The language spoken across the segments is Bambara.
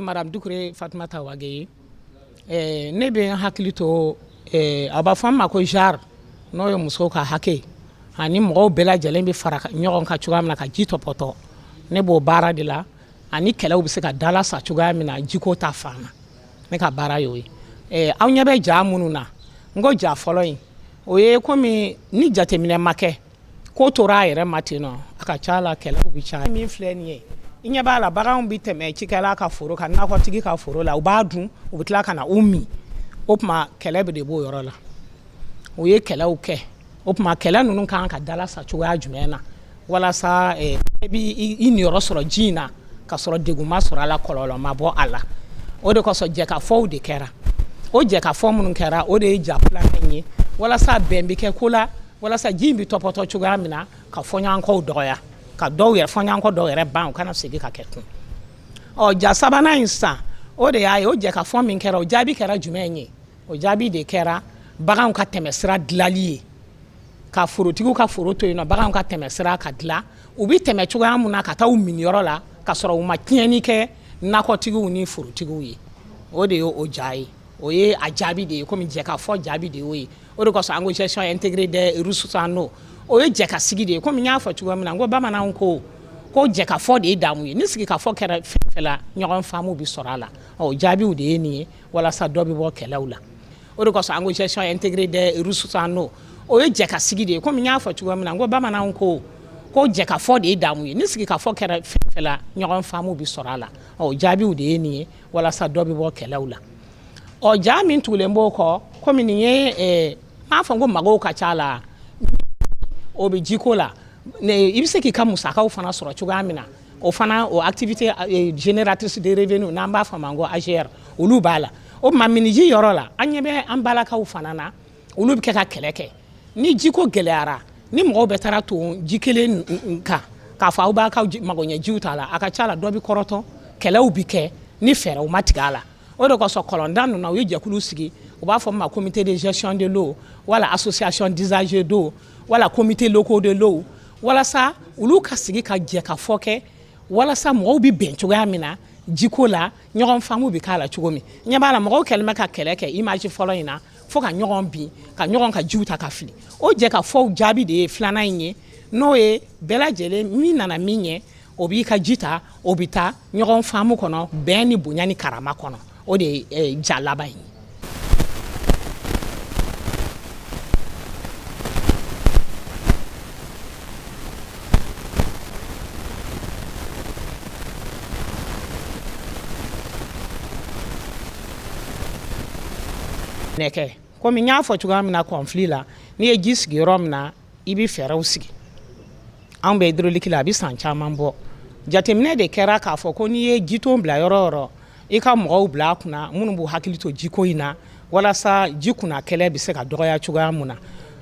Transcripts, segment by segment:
Madame Doucouré Fatoumata Wageye. Ne bɛ hakili to a b'a fɔ ma ko jar n'o ye muso ka hakɛ ani mɔgɔw bɛɛ lajɛlen bɛ fara ɲɔgɔn kan cogoya min na ka ji tɔpɔtɔ ne b'o baara de la ani kɛlɛw bɛ se ka dala sa cogoya min na jiko ta fan na ne ka baara y'o ye aw ɲɛ bɛ ja minnu na n ko ja fɔlɔ in o ye komi ni jateminɛ ma kɛ ko tora a yɛrɛ ma ten nɔ a ka ca la kɛlɛw bɛ caya min filɛ nin ye I ɲɛ b'a la baganw bɛ tɛmɛ cikɛla ka foro kan nakɔtigi ka foro la u b'a dun u bɛ tila ka na u min o tuma kɛlɛ bɛ de b'o yɔrɔ la o ye kɛlɛw kɛ o tuma kɛlɛ ninnu kan ka dala sa cogoya jumɛn na walasa i b'i niyɔrɔ sɔrɔ ji in na ka sɔrɔ degun ma sɔrɔ a la kɔlɔlɔ ma bɔ a la o de kosɔn jɛkafɔw de kɛra o jɛkafɔ minnu kɛra o de ye ja filanan ye walasa bɛn bɛ kɛ ko la walasa ji in bɛ tɔpɔtɔ cogoya min na ka fɔɲɔgɔnkɔw dɔgɔya ka dɔw yɛrɛ fɔɲɔgɔnkɔ dɔw yɛrɛ ban u kana segin ka kɛ tun ja sabanan in san o de y'a ye o jɛkafɔ min kɛra o jaabi kɛra jumɛn ye o jaabi de kɛra baganw ka tɛmɛsira dilali ye ka forotigiw ka foro to yen nɔ baganw ka tɛmɛsira ka dilan u bɛ tɛmɛ cogoya min na ka taa u miniyɔrɔ la ka sɔrɔ u ma tiɲɛni kɛ nakɔtigiw ni forotigiw ye o de ye o ja ye o ye a jaabi de ye komi jɛkafɔ jaabi de y'o ye o de kosɔn an ko gestion intégrée des ressources en eau o ye jɛkasigi de ye komi n y'a fɔ cogoya min na n ko bamananw ko jɛkafɔ de ye damu ye ni sigikafɔ kɛra fɛn fɛn la ɲɔgɔn faamu bɛ sɔrɔ a la o jaabiw de ye nin ye walasa dɔ bɛ bɔ kɛlɛw la o de kosɔn an ko gestion intégrée des ressources en eau o ye jɛkasigi de ye komi n y'a fɔ cogoya min na n ko bamananw ko jɛkafɔ de ye damu ye ni sigikafɔ kɛra fɛn fɛn la ɲɔgɔn faamu bɛ sɔrɔ a la o jaabiw de ye nin ye walasa dɔ bɛ bɔ kɛlɛw la ja min tugulen b'o kɔ komi nin ye m'a fɔ ko mɔgɔw ka ca la o bɛ jiko la i bɛ se k'i ka musakaw fana sɔrɔ cogoya min na o fana o activité génératrice de revenu n'an b'a fɔ a ma ko AGR olu b'a la o tuma miniji yɔrɔ la an ɲɛ bɛ an balakaw fana na olu bɛ kɛ ka kɛlɛ kɛ ni jiko gɛlɛyara ni mɔgɔw bɛ taara ton ji kelen kan k'a fɔ aw b'a ka magoɲɛjiw ta la a ka ca la dɔ bɛ kɔrɔtɔ kɛlɛw bɛ kɛ ni fɛɛrɛw ma tigɛ a la o de kosɔn kɔlɔnda ninnu na u ye jɛkulu sigi u b'a fɔ ma comité de gestion de l'eau wala association d'usagers d'eau wala comité locaux de l'eau walasa olu ka sigi ka jɛkafɔ kɛ walasa mɔgɔw bɛ bɛn cogoya min na jiko la ɲɔgɔn faamu bɛ k'a la cogo min ɲɛ b'a la mɔgɔw kɛlen bɛ ka kɛlɛ kɛ image fɔlɔ in na fo ka ɲɔgɔn bin ka ɲɔgɔn ka jiw ta ka fili o jɛkafɔw jaabi de ye filanan in ye n'o ye bɛɛ lajɛlen min nana min ɲɛ o b'i ka ji ta o bɛ taa ɲɔgɔn faamu kɔnɔ bɛn ni bonya ni karama kɔnɔ o de ye ja laban ye. Nɛkɛ komi n y'a fɔ cogoya min na conflit la n'i ye ji sigi yɔrɔ min na i bɛ fɛɛrɛw sigi anw bɛ hydraulique la a bɛ san caman bɔ jateminɛ de kɛra k'a fɔ ko n'i ye jiton bila yɔrɔ o yɔrɔ i ka mɔgɔw bila a kunna minnu b'u hakili to jiko in na walasa ji kunna kɛlɛ bɛ se ka dɔgɔya cogoya min na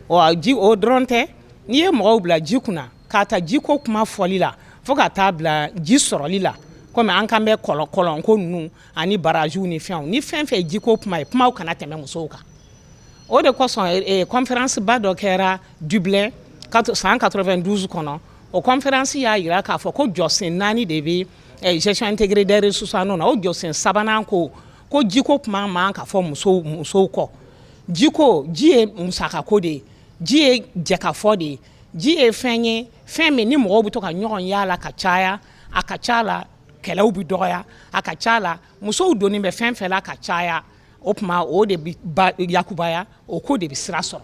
o dɔrɔn tɛ n'i ye mɔgɔw bila ji kunna k'a ta jiko kuma fɔli la fo ka taa bila ji sɔrɔli la komi an kan bɛ kɔlɔnko ninnu ani barajiw ni fɛnw ni fɛn fɛn ye jiko kuma ye kumaw kana tɛmɛ musow kan o de kosɔn conférence ba dɔ kɛra Dublin san 92 kɔnɔ o conférence y'a jira k'a fɔ ko jɔsen 4 de bɛ gestion intégrée des ressources en eau na o jɔsen sabanan ko jiko kuma man ka fɔ musow kɔ jiko ji ye musakako de ye ji ye jɛkafɔ de ye ji ye fɛn ye fɛn min ni mɔgɔw bɛ to ka ɲɔgɔn yaala ka caya a ka ca la kɛlɛw bɛ dɔgɔya a ka ca la musow donnen bɛ fɛn fɛn la ka caya o tuma o de bɛ yakubaya o ko de bɛ sira sɔrɔ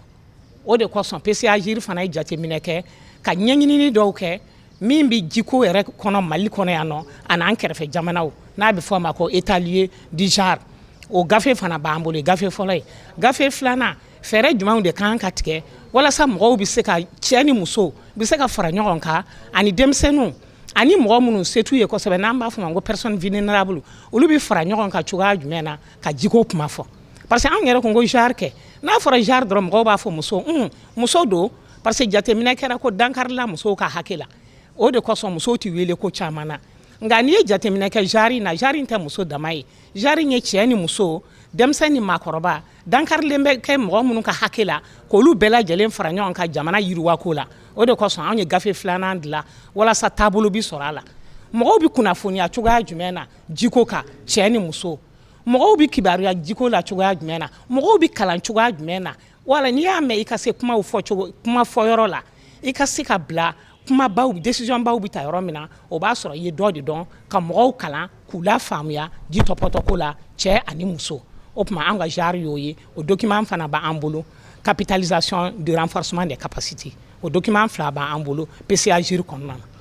o de kosɔn PCAGIR fana ye jateminɛ kɛ ka ɲɛɲinini dɔw kɛ min bɛ jiko yɛrɛ kɔnɔ Mali kɔnɔ yan nɔ a n'an kɛrɛfɛ jamanaw n'a bɛ fɔ a ma ko état lieu du genre o gafe fana b'an bolo gafe fɔlɔ ye gafe filanan fɛɛrɛ jumɛnw de kan ka tigɛ walasa mɔgɔw bɛ se ka cɛ ni muso bɛ se ka fara ɲɔgɔn kan ani denmisɛnninw ani mɔgɔ minnu se t'u ye kosɛbɛ n'an b'a fɔ ma ko personne vulnérable olu bɛ fara ɲɔgɔn kan cogoya jumɛn na ka jiko kuma fɔ parce que anw yɛrɛ ko genre kɛ n'a fɔra genre dɔrɔn mɔgɔw b'a fɔ muso don parce que jateminɛ kɛra ko dankarila musow ka hakɛ la o de kosɔn musow tɛ wele ko caman na nka n'i ye jateminɛ kɛ genre in na genre in tɛ muso dama ye genre in ye cɛ ni muso denmisɛn ni maakɔrɔba dankarilen bɛ kɛ mɔgɔ minnu ka hakɛ la k'olu bɛɛ lajɛlen fara ɲɔgɔn kan jamana yiriwako la o de kosɔn anw ye gafe filanan dilan walasa taabolo bi sɔrɔ a la mɔgɔw bɛ kunnafoniya cogoya jumɛn na jiko kan cɛ ni muso mɔgɔw bɛ kibaruya jiko la cogoya jumɛn na mɔgɔw bɛ kalan cogoya jumɛn na wala n'i y'a mɛn i ka se kuma fɔyɔrɔ la i ka se ka bila décision baw bɛ ta yɔrɔ min na o b'a sɔrɔ i ye dɔ de dɔn ka mɔgɔw kalan k'u la faamuya ji tɔpɔtɔko la cɛ ani muso o tuma an ka genre y'o ye o document fana b'an bolo capitalisation de renforcement des capacités o document fila b'an bolo PCA JIR kɔnɔna na